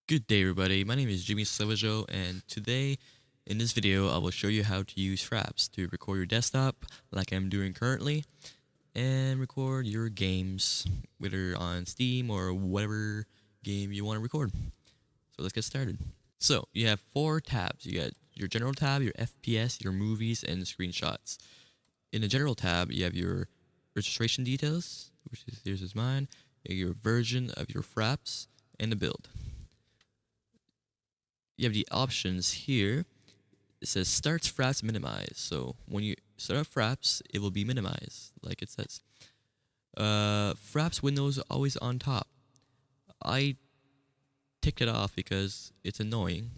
Good day everybody, my name is Jimmy Savajo and today in this video I will show you how to use Fraps to record your desktop like I'm doing currently and record your games whether on Steam or whatever game you want to record. So let's get started. So you have 4 tabs. You got your general tab, your FPS, your movies, and screenshots. In the general tab you have your registration details, which is here's mine, your version of your Fraps, and the build. You have the options here. It says starts Fraps minimize. So when you start up Fraps, it will be minimized, like it says. Fraps windows are always on top. I ticked it off because it's annoying.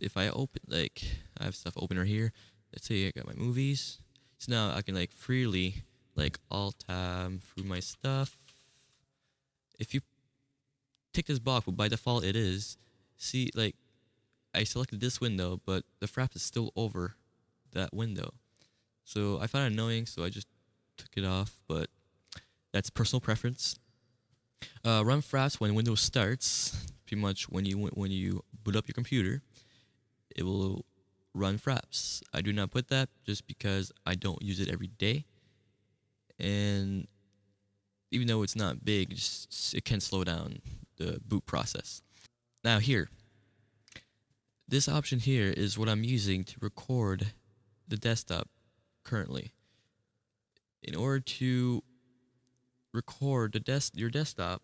If I open, like, I have stuff opener here. Let's say I got my movies. So now I can like freely like alt tab through my stuff. If you tick this box, but by default it is. See, like, I selected this window, but the Fraps is still over that window. So I found it annoying, so I just took it off, but that's personal preference. Run Fraps when Windows starts. Pretty much when you boot up your computer, it will run Fraps. I do not put that just because I don't use it every day, and even though it's not big, it can slow down the boot process. Now here, this option here is what I'm using to record the desktop currently. In order to record your desktop,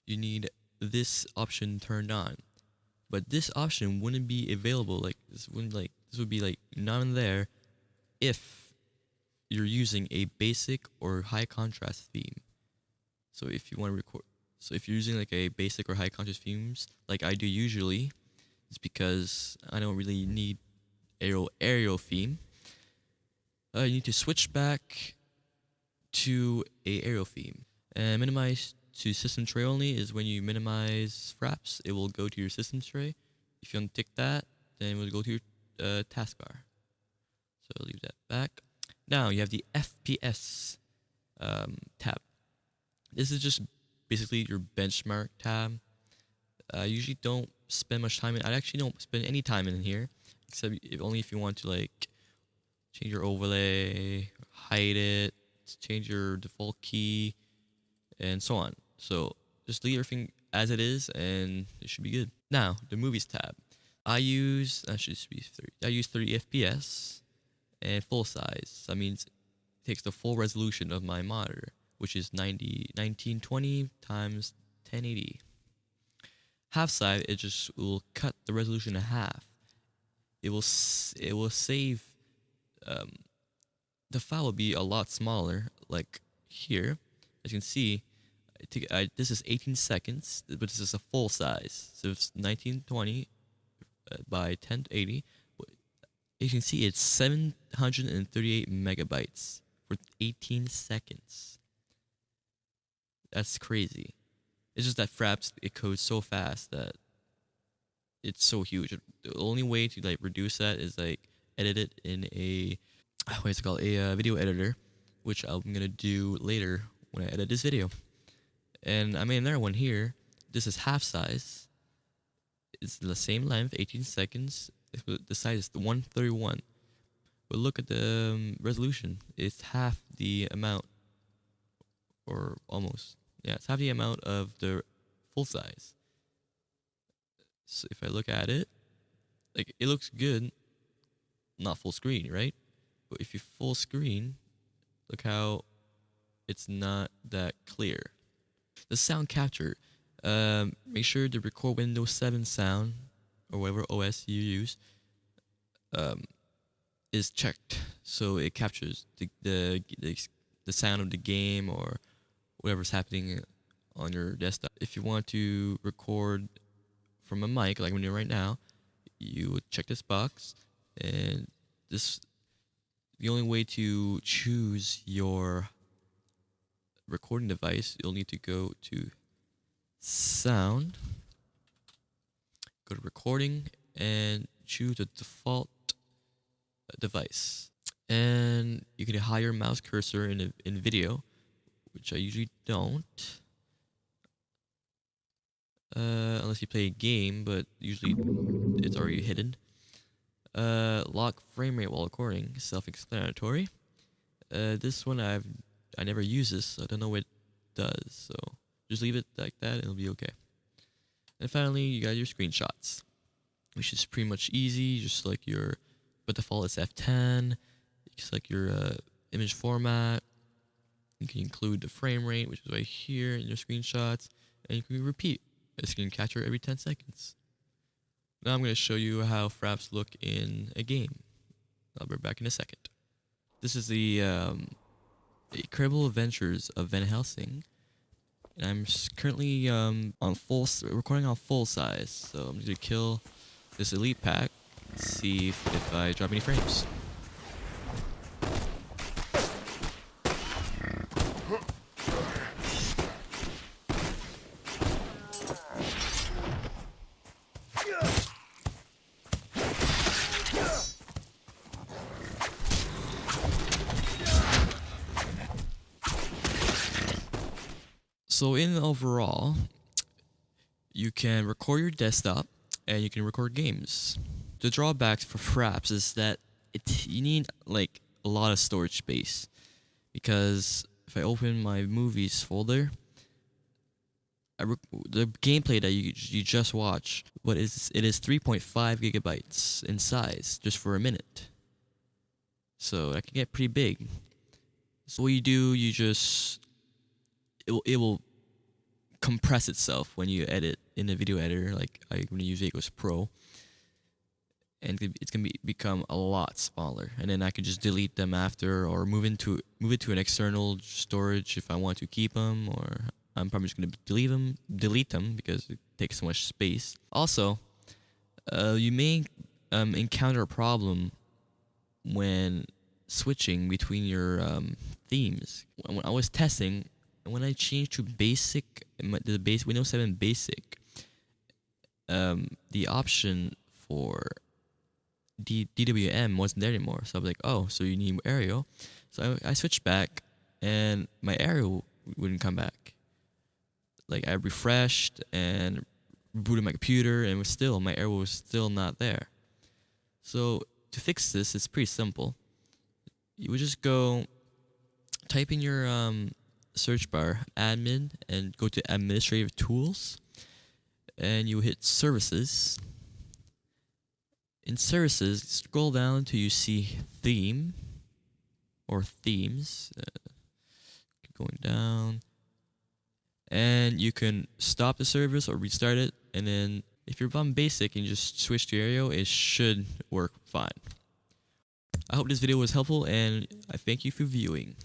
you need this option turned on. But this option wouldn't be available, this would be like none there if you're using a basic or high contrast theme. So if you want to record, so if you're using like a basic or high contrast themes like I do usually, it's because I don't really need aerial theme. You need to switch back to a aerial theme. And minimize to system tray only is when you minimize Fraps, it will go to your system tray. If you untick that, then it will go to your taskbar. So I'll leave that back. Now you have the FPS tab. This is just basically your benchmark tab. I usually don't spend much time in. I actually don't spend any time in here, except only if you want to like change your overlay, hide it, change your default key, and so on. So just leave everything as it is, and it should be good. Now the movies tab. I use 30 FPS and full size. That means it takes the full resolution of my monitor, which is 1920 times 1080. Half side, it just will cut the resolution in half. It will save. The file will be a lot smaller. Like here, as you can see, this is 18 seconds, but this is a full size. So it's 1920 by 1080. You can see it's 738 megabytes for 18 seconds. That's crazy. It's just that Fraps, it codes so fast that it's so huge. The only way to like reduce that is like edit it in a what is it called, a video editor, which I'm gonna do later when I edit this video. And I made another one here. This is half size. It's the same length, 18 seconds. The size is 131. But look at the resolution. It's half the amount, or almost. Yeah, it's half the amount of the full size. So if I look at it, like, it looks good, not full screen, right? But if you full screen, look how it's not that clear. The sound capture, make sure the record Windows 7 sound, or whatever OS you use, is checked, so it captures the sound of the game or whatever's happening on your desktop. If you want to record from a mic, like I'm doing right now, you would check this box, and the only way to choose your recording device, you'll need to go to sound, go to recording, and choose the default device. And you can hide your mouse cursor in video, which I usually don't. unless you play a game, but usually it's already hidden. Lock frame rate while recording, self-explanatory. This one I never use this, so I don't know what it does. So just leave it like that, and it'll be okay. And finally, you got your screenshots, which is pretty much easy. Just like your, by default it's F10. Just like your image format. You can include the frame rate, which is right here in your screenshots, and you can repeat a screen capture every 10 seconds. Now I'm going to show you how fraps look in a game. I'll be back in a second. This is the Incredible Adventures of Van Helsing, and I'm currently recording on full size. So I'm going to kill this elite pack, see if I drop any frames. So in overall, you can record your desktop and you can record games. The drawbacks for Fraps is that you need like a lot of storage space, because if I open my movies folder, the gameplay that you just watched, it is 3.5 gigabytes in size just for a minute. So that can get pretty big. So what you do, it will compress itself when you edit in a video editor. Like I'm gonna use Vegas Pro, and it's gonna become a lot smaller. And then I can just delete them after, or move it to an external storage if I want to keep them. Or I'm probably just gonna delete them because it takes so much space. Also, you may encounter a problem when switching between your themes. When I was testing, and when I changed to basic, Windows 7 basic, the option for DWM wasn't there anymore. So I was like, oh, so you need Aerial. So I switched back, and my Aerial wouldn't come back. Like I refreshed and rebooted my computer, and my Aerial was still not there. So to fix this, it's pretty simple. You would just type in your search bar admin and go to administrative tools, and you hit services. In services, scroll down until you see theme or themes. Keep going down, and you can stop the service or restart it. And then if you're on basic and you just switch to Aerial, it should work fine. I hope this video was helpful, and I thank you for viewing.